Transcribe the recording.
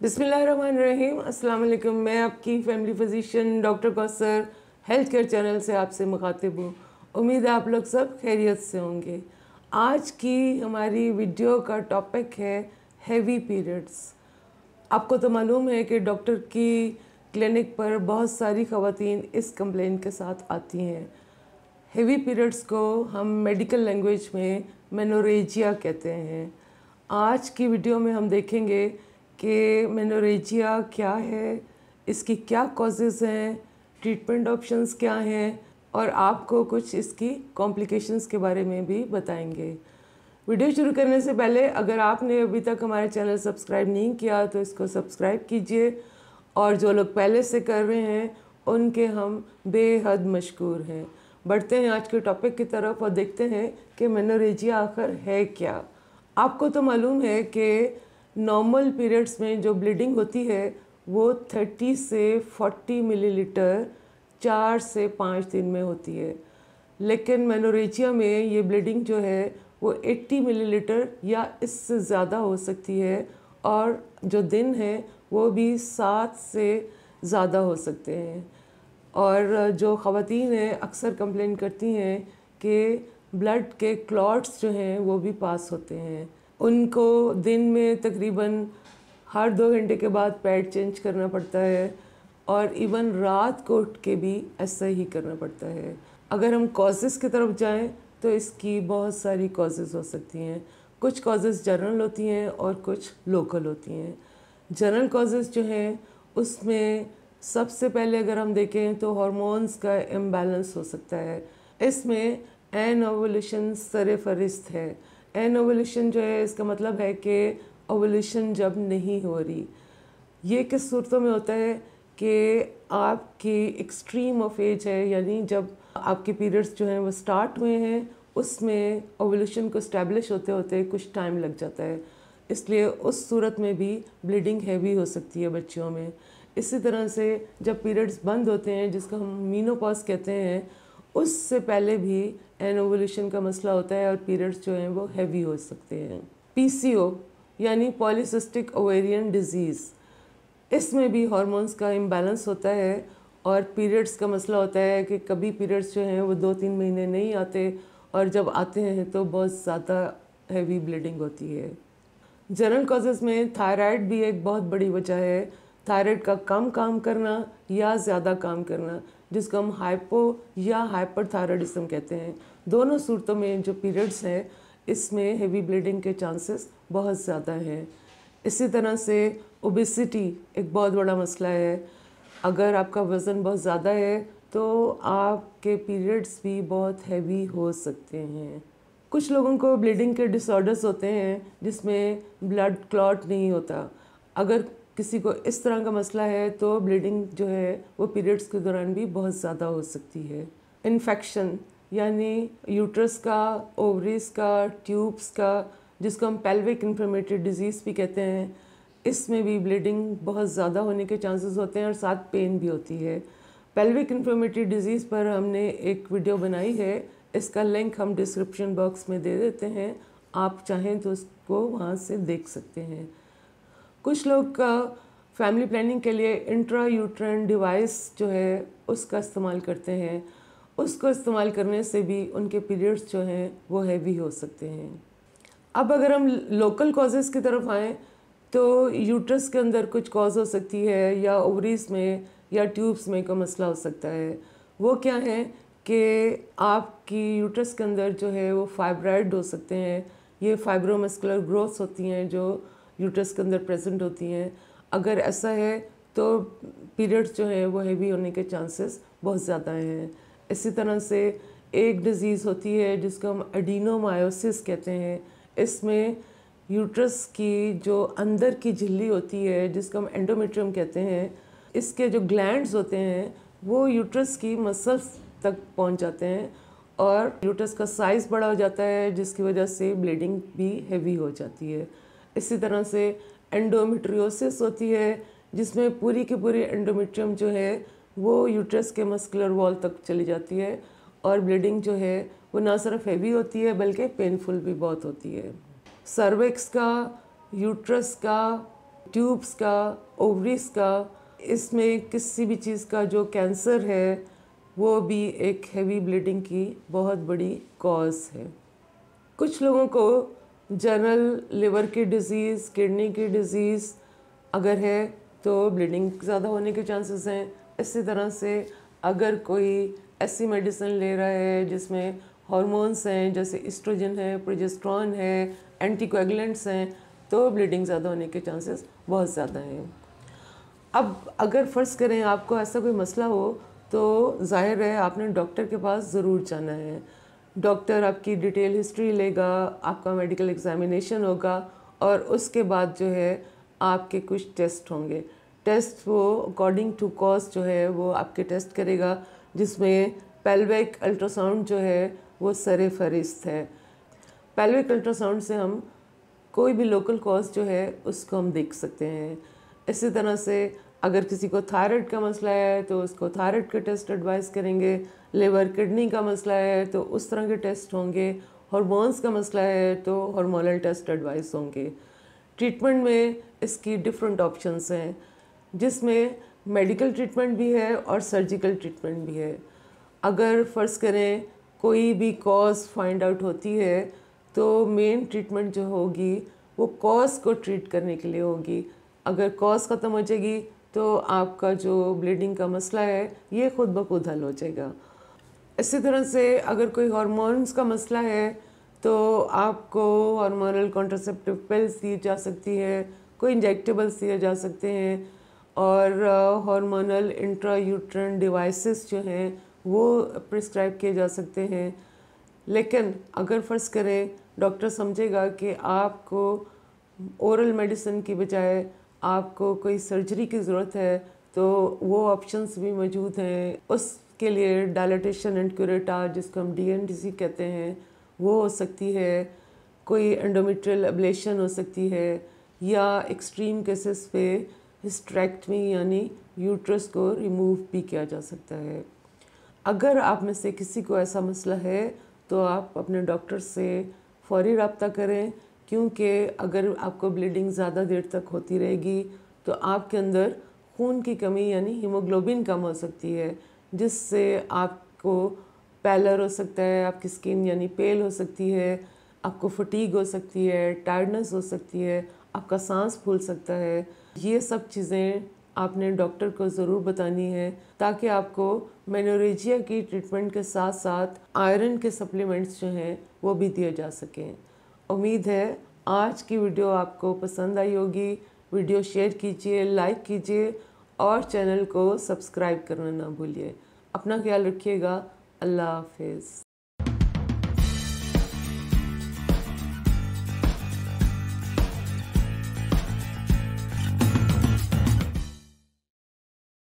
बिस्मिल्लाहिर्रहमानिर्रहीम। अस्सलाम वालेकुम। मैं आपकी family physician doctor Kausar health care channel से आपसे मुखातिब हूँ। उम्मीद है आप लोग सब खैरियत से होंगे। आज की हमारी वीडियो का टॉपिक है हैवी पीरियड्स। आपको तो मालूम है कि डॉक्टर की क्लिनिक पर बहुत सारी ख़वातीन इस कंप्लेन के साथ आती हैं। हैवी पीरियड्स को हम मेडिकल लैंग्वेज में मेनोरेजिया कहते हैं। आज की वीडियो में हम देखेंगे कि मेनोरेजिया क्या है, इसकी क्या कॉजेज़ हैं, ट्रीटमेंट ऑप्शंस क्या हैं और आपको कुछ इसकी कॉम्प्लिकेशंस के बारे में भी बताएंगे। वीडियो शुरू करने से पहले अगर आपने अभी तक हमारे चैनल सब्सक्राइब नहीं किया तो इसको सब्सक्राइब कीजिए, और जो लोग पहले से कर रहे हैं उनके हम बेहद मशकूर हैं। बढ़ते हैं आज के टॉपिक की तरफ और देखते हैं कि मेनोरेजिया आखिर है क्या। आपको तो मालूम है कि नॉर्मल पीरियड्स में जो ब्लीडिंग होती है वो 30 से 40 मिलीलीटर 4 से 5 दिन में होती है, लेकिन मेनोरेजिया में ये ब्लीडिंग जो है वो 80 मिलीलीटर या इससे ज़्यादा हो सकती है, और जो दिन है वो भी 7 से ज़्यादा हो सकते हैं। और जो ख़वातीन हैं अक्सर कंप्लेन करती हैं कि ब्लड के क्लॉट्स जो हैं वो भी पास होते हैं। उनको दिन में तकरीबन हर 2 घंटे के बाद पैड चेंज करना पड़ता है, और इवन रात को उठ के भी ऐसा ही करना पड़ता है। अगर हम कॉजेज़ की तरफ जाएं तो इसकी बहुत सारी कॉजेज़ हो सकती हैं। कुछ कॉजेज़ जनरल होती हैं और कुछ लोकल होती हैं। जनरल कॉजेज़ जो हैं उसमें सबसे पहले अगर हम देखें तो हार्मोन्स का इम्बैलेंस हो सकता है। इसमें एनओवुलेशन सर-ए-फ़हरिस्त है। एनओवुलेशन जो है इसका मतलब है कि ओवुलेशन जब नहीं हो रही। ये किस सूरतों में होता है कि आपकी एक्सट्रीम ऑफ एज है, यानी जब आपके पीरियड्स जो हैं वो स्टार्ट हुए हैं उसमें ओवुलेशन को इस्टेब्लिश होते होते कुछ टाइम लग जाता है, इसलिए उस सूरत में भी ब्लीडिंग हैवी हो सकती है बच्चियों में। इसी तरह से जब पीरियड्स बंद होते हैं जिसको हम मीनोपॉज कहते हैं, उससे पहले भी एनओवुलेशन का मसला होता है और पीरियड्स जो हैं वो हैवी हो सकते हैं। पीसीओ यानी पॉलीसिस्टिक ओवेरियन डिजीज़, इसमें भी हार्मोन्स का इम्बैलेंस होता है और पीरियड्स का मसला होता है कि कभी पीरियड्स जो हैं वो 2-3 महीने नहीं आते, और जब आते हैं तो बहुत ज़्यादा हैवी ब्लीडिंग होती है। जनरल कॉजेज़ में थायराइड भी एक बहुत बड़ी वजह है। थायराइड का कम काम करना या ज़्यादा काम करना, जिसको हम हाइपो या हाइपरथायराइडिज्म कहते हैं। दोनों सूरतों में जो पीरियड्स हैं इसमें हेवी ब्लीडिंग के चांसेस बहुत ज़्यादा हैं। इसी तरह से ओबेसिटी एक बहुत बड़ा मसला है। अगर आपका वज़न बहुत ज़्यादा है तो आपके पीरियड्स भी बहुत हैवी हो सकते हैं। कुछ लोगों को ब्लीडिंग के डिसऑर्डर्स होते हैं जिसमें ब्लड क्लॉट नहीं होता। अगर किसी को इस तरह का मसला है तो ब्लीडिंग जो है वो पीरियड्स के दौरान भी बहुत ज़्यादा हो सकती है। इन्फेक्शन यानी यूट्रस का, ओवरीज का, ट्यूब्स का, जिसको हम पेल्विक इन्फ्लेमेटरी डिजीज़ भी कहते हैं, इसमें भी ब्लीडिंग बहुत ज़्यादा होने के चांसेस होते हैं और साथ पेन भी होती है। पेल्विक इन्फ्लेमेटरी डिजीज़ पर हमने एक वीडियो बनाई है, इसका लिंक हम डिस्क्रिप्शन बॉक्स में दे देते हैं, आप चाहें तो उसको वहाँ से देख सकते हैं। कुछ लोग का फैमिली प्लानिंग के लिए इंट्रा यूट्राइन डिवाइस जो है उसका इस्तेमाल करते हैं। उसको इस्तेमाल करने से भी उनके पीरियड्स जो हैं वो हैवी हो सकते हैं। अब अगर हम लोकल कॉजेज़ की तरफ आएँ तो यूट्रस के अंदर कुछ कॉज हो सकती है, या ओवरीज में या ट्यूब्स में का मसला हो सकता है। वो क्या है कि आपकी यूट्रस के अंदर जो है वो फाइब्राइड हो सकते हैं। ये फाइब्रोमस्कुलर ग्रोथ्स होती हैं जो यूट्रस के अंदर प्रेजेंट होती हैं। अगर ऐसा है तो पीरियड्स जो हैं वो हैवी होने के चांसेस बहुत ज़्यादा हैं। इसी तरह से एक डिज़ीज़ होती है जिसको हम एडिनोमायोसिस कहते हैं। इसमें यूट्रस की जो अंदर की झिल्ली होती है जिसको हम एंडोमेट्रियम कहते हैं, इसके जो ग्लैंड्स होते हैं वो यूट्रस की मसल्स तक पहुंच जाते हैं और यूट्रस का साइज़ बड़ा हो जाता है, जिसकी वजह से ब्लीडिंग भी हैवी हो जाती है। इसी तरह से एंडोमेट्रियोसिस होती है जिसमें पूरी की पूरी एंडोमेट्रियम जो है वो यूट्रस के मस्कुलर वॉल तक चली जाती है, और ब्लीडिंग जो है वो ना सिर्फ हैवी होती है बल्कि पेनफुल भी बहुत होती है। सर्विक्स का, यूट्रस का ट्यूब्स का, ओवरीज का, इसमें किसी भी चीज़ का जो कैंसर है वो भी एक हैवी ब्लीडिंग की बहुत बड़ी कॉज है। कुछ लोगों को जनरल लिवर की डिज़ीज़, किडनी की डिज़ीज़ अगर है तो ब्लीडिंग ज़्यादा होने के चांसेस हैं। इसी तरह से अगर कोई ऐसी मेडिसिन ले रहा है जिसमें हार्मोन्स हैं, जैसे इस्ट्रोजन है, प्रोजेस्टेरॉन है, एंटीकोएगुलेंट्स हैं, तो ब्लीडिंग ज़्यादा होने के चांसेस बहुत ज़्यादा हैं। अब अगर फ़र्ज़ करें आपको ऐसा कोई मसला हो तो ज़ाहिर है आपने डॉक्टर के पास ज़रूर जाना है। डॉक्टर आपकी डिटेल हिस्ट्री लेगा, आपका मेडिकल एग्जामिनेशन होगा और उसके बाद जो है आपके कुछ टेस्ट होंगे। टेस्ट वो अकॉर्डिंग टू कॉस्ट जो है वो आपके टेस्ट करेगा, जिसमें पेल्विक अल्ट्रासाउंड जो है वो सरे फहरिस्त है। पेल्विक अल्ट्रासाउंड से हम कोई भी लोकल कॉज जो है उसको हम देख सकते हैं। इसी तरह से अगर किसी को थायराइड का मसला है तो उसको थायराइड के टेस्ट एडवाइस करेंगे। लिवर किडनी का मसला है तो उस तरह के टेस्ट होंगे। हार्मोन्स का मसला है तो हार्मोनल टेस्ट एडवाइस होंगे। ट्रीटमेंट में इसकी डिफरेंट ऑप्शंस हैं, जिसमें मेडिकल ट्रीटमेंट भी है और सर्जिकल ट्रीटमेंट भी है। अगर फ़र्ज़ करें कोई भी कॉज फाइंड आउट होती है तो मेन ट्रीटमेंट जो होगी वो कॉज को ट्रीट करने के लिए होगी। अगर कॉज ख़त्म हो जाएगी तो आपका जो ब्लीडिंग का मसला है ये खुद ब खुद हल हो जाएगा। इसी तरह से अगर कोई हार्मोन्स का मसला है तो आपको हार्मोनल कॉन्ट्रासेप्टिव पिल्स दी जा सकती है, कोई इंजेक्टेबल्स दिए जा सकते हैं और हार्मोनल इंट्रा यूट्राइन डिवाइसेस जो हैं वो प्रिस्क्राइब किए जा सकते हैं। लेकिन अगर फ़र्ज़ करें डॉक्टर समझेगा कि आपको ओरल मेडिसिन की बजाय आपको कोई सर्जरी की ज़रूरत है तो वो ऑप्शंस भी मौजूद हैं। उसके लिए डायलिटेशन एंड क्यूरेटा, जिसको हम DNDC कहते हैं, वो हो सकती है। कोई एंडोमेट्रियल एब्लेशन हो सकती है या एक्सट्रीम केसेस पे हिस्टेरेक्टमी यानी यूट्रस को रिमूव भी किया जा सकता है। अगर आप में से किसी को ऐसा मसला है तो आप अपने डॉक्टर से फ़ौरी रब्ता करें, क्योंकि अगर आपको ब्लीडिंग ज़्यादा देर तक होती रहेगी तो आपके अंदर खून की कमी यानी हीमोग्लोबिन कम हो सकती है, जिससे आपको पैलर हो सकता है, आपकी स्किन यानी पेल हो सकती है, आपको फटीग हो सकती है, टायर्डनेस हो सकती है, आपका सांस फूल सकता है। ये सब चीज़ें आपने डॉक्टर को ज़रूर बतानी है ताकि आपको मेनोरेजिया की ट्रीटमेंट के साथ साथ आयरन के सप्लीमेंट्स जो हैं वो भी दिए जा सकें। उम्मीद है आज की वीडियो आपको पसंद आई होगी। वीडियो शेयर कीजिए, लाइक कीजिए और चैनल को सब्सक्राइब करना ना भूलिए। अपना ख्याल रखिएगा। अल्लाह हाफिज़।